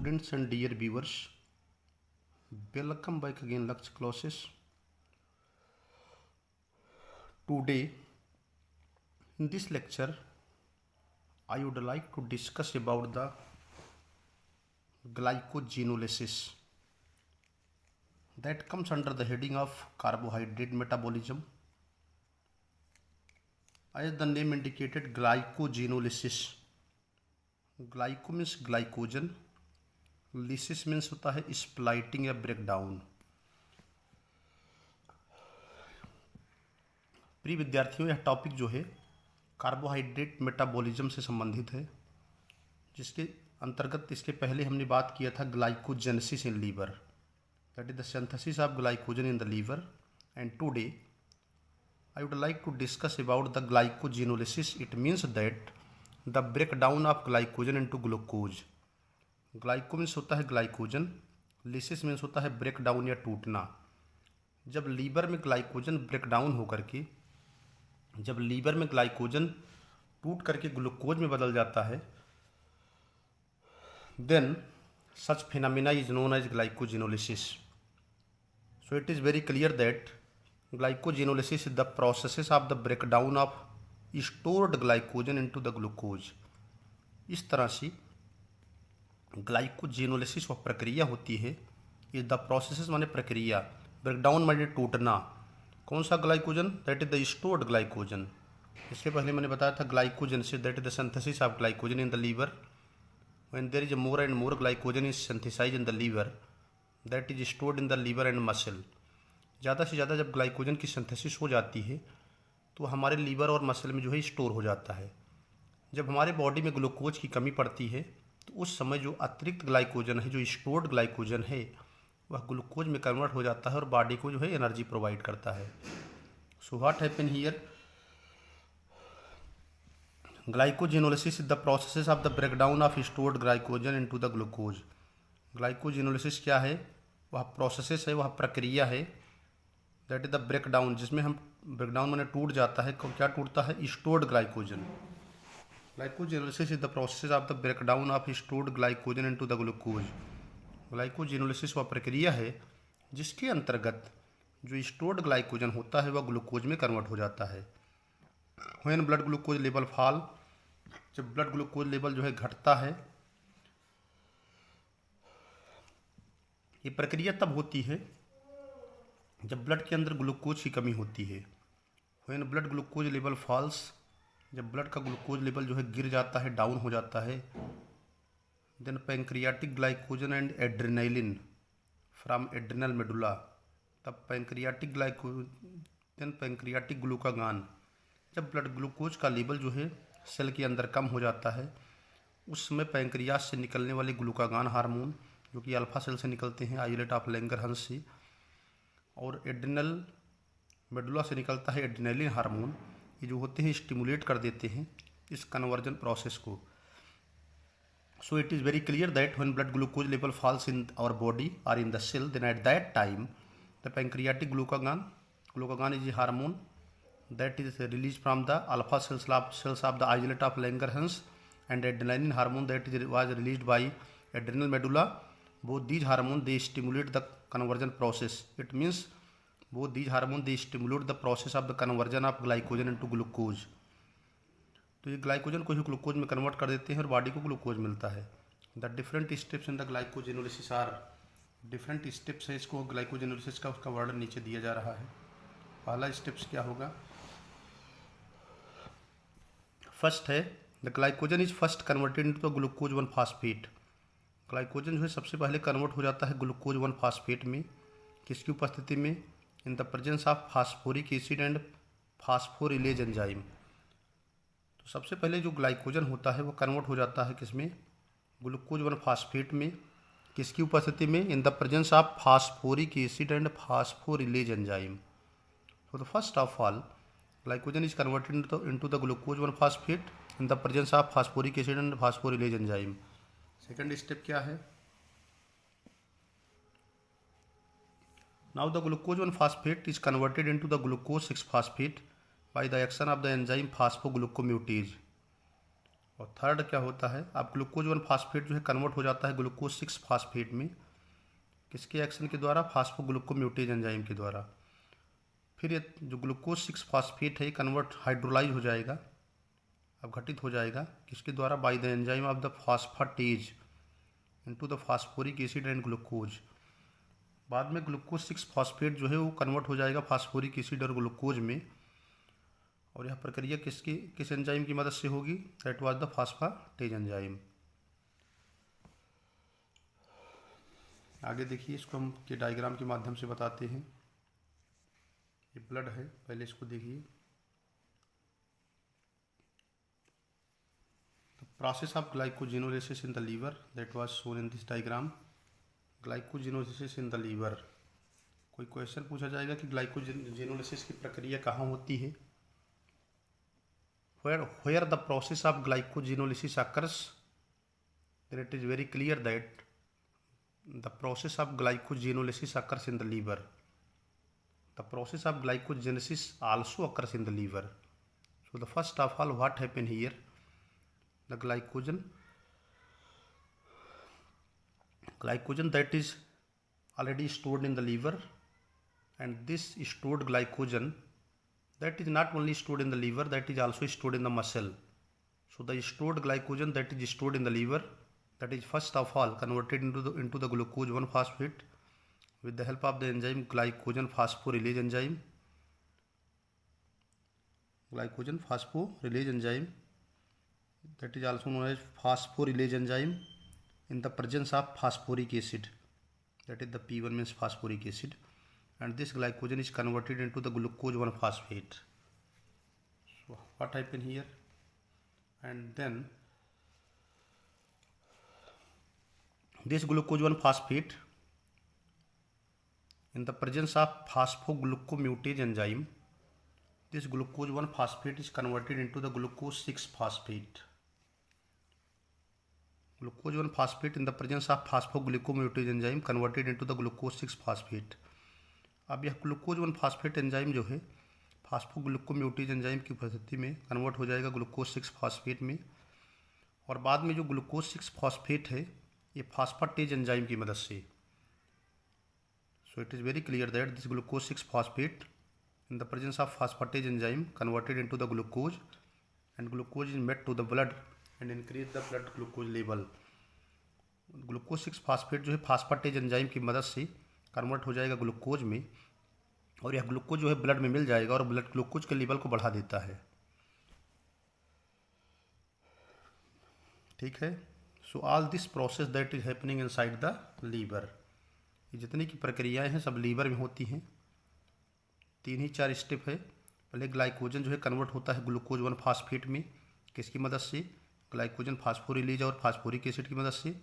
Students and dear viewers, welcome back again lecture classes. Today in this lecture I would like to discuss about the glycogenolysis that comes under the heading of carbohydrate metabolism. As the name indicated, glycogenolysis. Glyco means glycogen, lysis means होता है स्प्लाइटिंग या breakdown. प्रिय विद्यार्थियों, यह topic जो है carbohydrate metabolism से संबंधित है, जिसके अंतर्गत इसके पहले हमने बात किया था glycogenesis in liver, that is the synthesis of glycogen in the liver. And today I would like to discuss about the glycogenolysis. It means that the breakdown of glycogen into glucose. Glyco means होता है glycogen, lysis means होता है break down या टूटना। जब liver में glycogen break down होकर के, जब लीवर में ग्लाइकोजन टूट करके ग्लूकोज में बदल जाता है, then such phenomena is known as glycogenolysis. So it is very clear that glycogenolysis is the process of the break down of stored glycogen into the glucose. इस तरह से ग्लाइकोजेनोलिसिस वह प्रक्रिया होती है, इज द प्रोसेस माने प्रक्रिया, breakdown माने टूटना। कौन सा glycogen? That is the stored glycogen. इससे पहले मैंने बताया था glycogenesis that is the synthesis of glycogen in the liver. When there is more and more glycogen is synthesize in the liver, that is stored in the liver and muscle. ज़्यादा से ज़्यादा जब glycogen की synthesis हो जाती है तो हमारे लीवर और मसल में जो है स्टोर हो जाता है। जब हमारे बॉडी में ग्लूकोज की कमी पड़ती है तो उस समय जो अतिरिक्त ग्लाइकोजन है, जो स्टोर्ड ग्लाइकोजन है, वह ग्लूकोज में कन्वर्ट हो जाता है और बॉडी को जो है एनर्जी प्रोवाइड करता है। So what happen here? Glycogenolysis is the process of the breakdown of stored glycogen into the glucose. Glycogenolysis क्या है? वह प्रोसेस है, वह प्रक्रिया है, दैट इज द ब्रेकडाउन, जिसमें हम ब्रेकडाउन माने टूट जाता है। क्या टूटता है? Stored glycogen. Glycogenolysis is the process of the breakdown of stored glycogen into the glucose. Glycogenolysis वह प्रक्रिया है जिसके अंतर्गत जो स्टोर्ड ग्लाइकोजन होता है वह ग्लूकोज में कन्वर्ट हो जाता है। When blood glucose level fall, जब ब्लड ग्लूकोज लेवल जो है घटता है, ये प्रक्रिया तब होती है जब ब्लड के अंदर ग्लूकोज की कमी होती है। When blood glucose level falls, जब ब्लड का ग्लूकोज लेवल जो है गिर जाता है, डाउन हो जाता है, then pancreatic glycogen and adrenaline from adrenal medulla, तब पैंक्रियाटिक देन पैंक्रियाटिक ग्लूकागान। जब ब्लड ग्लूकोज का लेवल जो है सेल के अंदर कम हो जाता है, उस समय पैंक्रियास से निकलने वाले ग्लूकागान हार्मोन, जो कि अल्फा सेल से निकलते हैं आइलेट ऑफ लैंगरहंस से, और एड्रेनल मेडुला से निकलता है एड्रेनालिन हार्मोन, ये जो होते हैं स्टिमुलेट कर देते हैं इस कन्वर्जन प्रोसेस को। So it is very clear that when blood glucose level falls in our body और in the cell, then at that time the pancreatic glucagon is a hormone that is release from the alpha cells of the islet of Langerhans and adrenaline hormone that is was released by adrenal medulla. Both these hormone they stimulate the conversion process. It means both these hormones they stimulate the process of the conversion of glycogen into glucose। तो ये glycogen को ही glucose में convert कर देते हैं और body को glucose मिलता है। The different steps in the glycogenolysis are, different steps है इसको ग्लाइकोजेनोलिसिस का, उसका वर्णन नीचे दिया जा रहा है। पहला स्टेप्स क्या होगा? फर्स्ट है the glycogen is first converted into the glucose 1 phosphate. Glycogen जो है सबसे पहले कन्वर्ट हो जाता है ग्लूकोज 1 फास्फेट में। किसकी उपस्थिति में? In the presence of phosphoric acid and phosphorylase enzyme. तो सबसे पहले जो ग्लाइकोजन होता है वो कन्वर्ट हो जाता है किसमें? ग्लूकोज 1 फास्फेट में। किसकी उपस्थिति में? In the presence of phosphoric acid and phosphorylase enzyme. तो first of all glycogen is converted into the glucose 1 phosphate in the presence of phosphoric acid and phosphorylase enzyme. Second step क्या है? Now the glucose 1 phosphate is converted into the glucose 6 phosphate by the action of the enzyme phosphoglucomutase। और third क्या होता है, आप glucose 1 phosphate जो है convert हो जाता है ग्लूकोज 6 फास्फेट में, किसके एक्शन के द्वारा, फास्फोग्लूकोम्यूटेज एंजाइम के द्वारा। फिर ये जो ग्लूकोज 6 फास्फेट है कन्वर्ट हाइड्रोलाइज हो जाएगा, अब घटित हो जाएगा किसके द्वारा, by the enzyme of the phosphatase into the phosphoric acid and glucose. बाद में ग्लूकोज 6 फास्फेट जो है वो कन्वर्ट हो जाएगा फास्फोरिक एसिड और ग्लूकोज में, और यह प्रक्रिया किस एंजाइम की मदद से होगी, दैट वाज द फास्फाटेज एंजाइम। आगे देखिए, इसको हम के डायग्राम के माध्यम से बताते हैं। ये ब्लड है, पहले इसको देखिए। The process of glycogenolysis in the liver that was shown in this diagram. Glycogenolysis in the liver, कोई क्वेश्चन पूछा जाएगा कि ग्लाइकोजेनोलिसिस की प्रक्रिया कहाँ होती है। where the process of glycogenolysis occurs, then it is very clear that the process of glycogenolysis occurs in the liver. The process of glycogenesis also occurs in the liver. So the first of all, what happen here, the glycogen that is already stored in the liver, and this stored glycogen that is not only stored in the liver, that is also stored in the muscle. So the stored glycogen that is stored in the liver, that is first of all converted into the glucose 1 phosphate with the help of the enzyme glycogen phosphorylase enzyme. Glycogen phosphorylase enzyme, that is also known as phosphorylase enzyme, in the presence of phosphoric acid, that is the P1 means phosphoric acid, and this glycogen is converted into the glucose 1 phosphate. So what happened here, and then this glucose 1 phosphate in the presence of phosphoglucomutase enzyme, this glucose 1 phosphate is converted into the glucose 6 phosphate. Glucose 1 phosphate in the presence of phosphoglucomutase enzyme converted into the glucose 6 phosphate. अब यह glucose 1 phosphate enzyme जो है फास्फोग्लूकोम्यूटेज enzyme की उपस्थिति में convert हो जाएगा glucose 6 phosphate में, और बाद में जो ग्लूकोज 6 फास्फेट है ये फास्फाटेज एंजाइम की मदद से। So it is very clear that this glucose 6 phosphate in the presence of phosphatase enzyme converted into the glucose, and glucose is made to the blood and increase the blood glucose level. Glucose 6 phosphate जो है फास्फाटेज enzyme की मदद से convert हो जाएगा glucose में, और यह ग्लूकोज जो है ब्लड में मिल जाएगा और ब्लड ग्लूकोज के लेवल को बढ़ा देता है। ठीक है। So all this process that is happening inside the liver, ये जितनी की प्रक्रियाएं हैं सब लीवर में होती हैं। 3 ही 4 स्टेप है। पहले ग्लाइकोजन जो है कन्वर्ट होता है ग्लूकोज 1 फास्फेट में, किसकी मदद से, ग्लाइकोजन फास्फोरिलेज और फास्फोरिक एसिड की मदद से।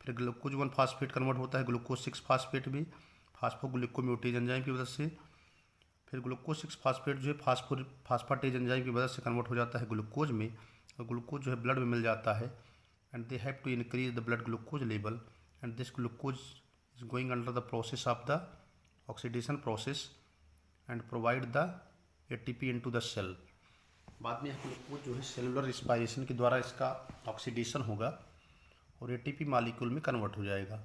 फिर ग्लूकोज 1 फास्फेट कन्वर्ट होता है ग्लूकोज 6 फास्फेट में फास्फोग्लूकोम्यूटेज एंजाइम की मदद से। फिर ग्लूकोज 6 फास्फेट जो है फास्फाटेज एंजाइम की मदद से कन्वर्ट हो जाता है ग्लूकोज में, और ग्लूकोज जो है ब्लड में मिल जाता है, and they have to increase the blood glucose level, and this glucose is going under the process of the oxidation process and provide the ATP into the cell. बाद में यह ग्लूकोज जो है सेलुलर रिस्पायरेशन के द्वारा इसका oxidation होगा और एटीपी मॉलिक्यूल में कन्वर्ट हो जाएगा।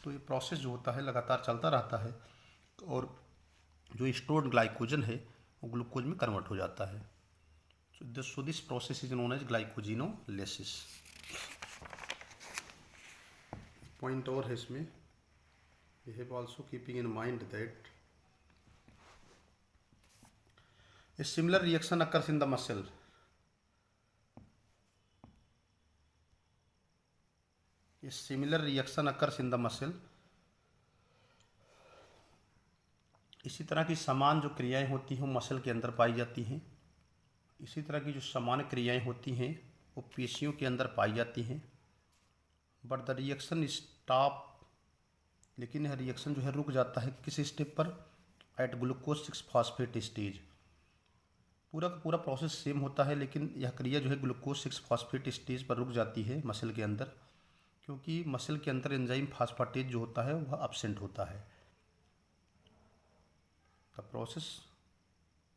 तो ये प्रोसेस जो होता है लगातार चलता रहता है, और जो स्टोर्ड ग्लाइकोजन है वो ग्लूकोज में कन्वर्ट हो जाता है। So this process is known as glycogenolysis. Point और है इसमें, we have also keeping in mind that a similar reaction occurs in the muscle. A similar reaction occurs in the muscle। इसी तरह की समान जो क्रियाएं होती हैं मसल के अंदर पाई जाती हैं। इसी तरह की जो समान क्रियाएं होती हैं वो पेशियों के अंदर पाई जाती हैं। बट द रिएक्शन स्टॉप, लेकिन यह रिएक्शन जो है रुक जाता है किस स्टेप पर, एट ग्लूकोज 6 फास्फेट स्टेज। पूरा का पूरा प्रोसेस सेम होता है, लेकिन यह क्रिया जो है ग्लूकोज 6 फास्फेट स्टेज पर रुक जाती है मसल के अंदर, क्योंकि मसल के अंदर एंजाइम फास्फाटेज जो होता है वह एब्सेंट होता है। The process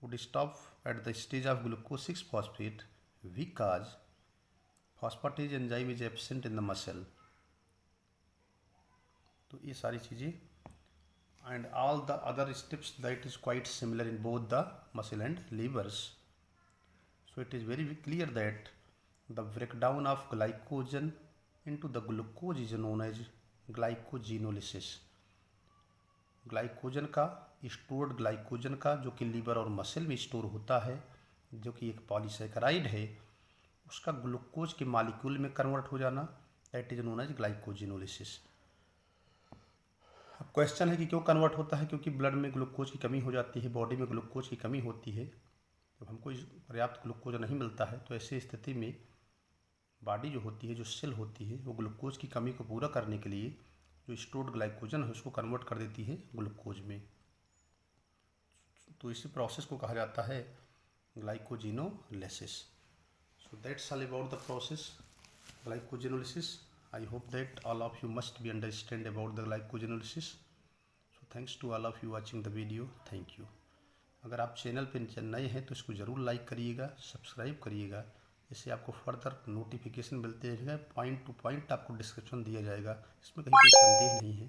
would stop at the stage of glucose 6 phosphate because phosphatase enzyme is absent in the muscle. तो ये सारी चीज़ें and all the other steps that is quite similar in both the muscle and levers. So it is very clear that the breakdown of glycogen into the glucose is known as glycogenolysis। Glycogen का, stored glycogen का जो कि liver और muscle में store होता है, जो कि एक पॉलीसैकेराइड है, उसका ग्लूकोज के मॉलिक्यूल में कन्वर्ट हो जाना, that is known as glycogenolysis. अब क्वेश्चन है कि क्यों कन्वर्ट होता है? क्योंकि ब्लड में ग्लूकोज की कमी हो जाती है, बॉडी में ग्लूकोज की कमी होती है। जब हमको पर्याप्त ग्लूकोज नहीं मिलता है तो ऐसी स्थिति में बॉडी जो होती है, जो सेल होती है, वो ग्लूकोज की कमी को पूरा करने के लिए जो स्टोर्ड ग्लाइकोजन है उसको कन्वर्ट कर देती है ग्लूकोज में। तो इसी प्रोसेस को कहा जाता है glycogenolysis. So that's all about the process glycogenolysis. I hope that all of you must be understand about the glycogenolysis. So thanks to all of you watching the video. Thank you. अगर आप channel पर नए हैं तो इसको ज़रूर like करिएगा, subscribe करिएगा, इससे आपको फर्दर नोटिफिकेशन मिलते रहेगा। पॉइंट टू पॉइंट आपको डिस्क्रिप्शन दिया जाएगा, इसमें कहीं कोई संदेह नहीं है।